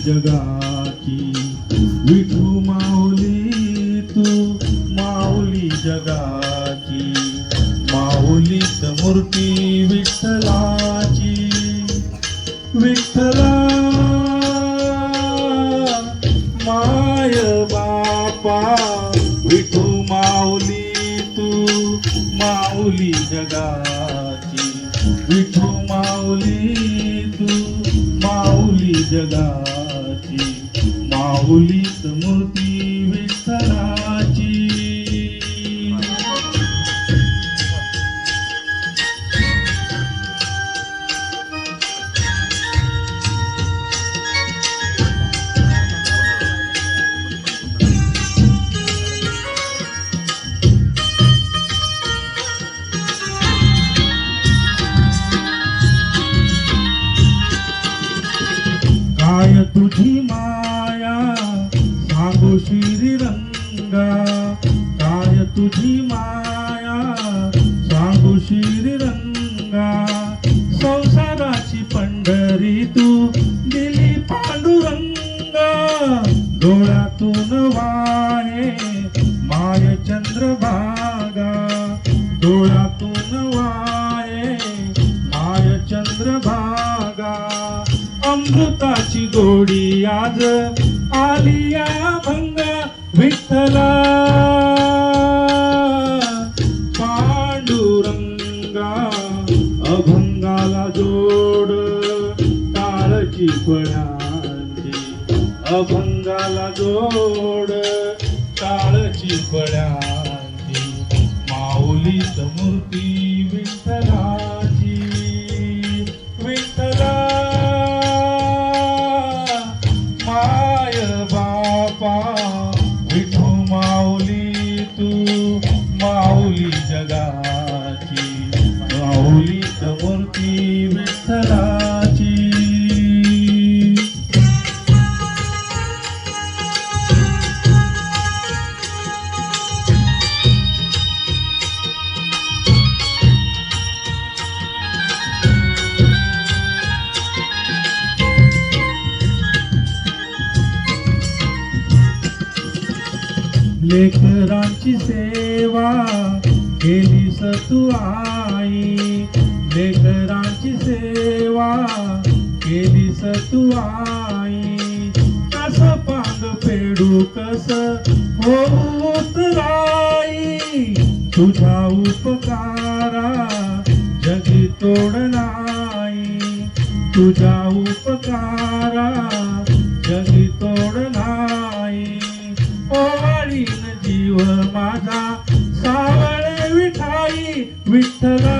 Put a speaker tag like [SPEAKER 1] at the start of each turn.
[SPEAKER 1] जगाची, विठू माऊली तू माऊली जगाची, माऊलीच मूर्ती विठ्ठलाची. विठ्ठला माय बापा, विठू माऊली तू माऊली जगाची, विठू माऊली तू माऊली जगाची, माऊलीच मूर्ती विठ्ठलाची. काय तुझी माया सांगू श्रीरंगा, काय तुझी माया सांगू श्रीरंगा. संसाराची पंढरी तू दिली पांडुरंगा, डोळ्यातून वाहे माय चंद्रभागा, डोळ्यातून वाहे माय चंद्रभागा. अमृताची गोडी आज आली या भंगा, विठ्ठला पांडुरंगा. अभंगाला जोड टाळची फळ्यांची, अभंगाला जोड टाळची फळ्यांची, माऊलीच मूर्ती विठ्ठलाची. विठ्ठला माय बापा, विठू माऊली तू माऊली जगाची, माऊलीच मूर्ती विठ्ठलाची. लेकरांची सेवा केलीस तू आई, लेकरांची सेवा केलीस तू आई. कस पांग फेडू कस होत राई, तुझ्या उपकारा जगी तोड नाही, तुझ्या उपकारा जगी तोड नाही. ओवाळीन जीव माझा सावळे विठाई, विठ्ठला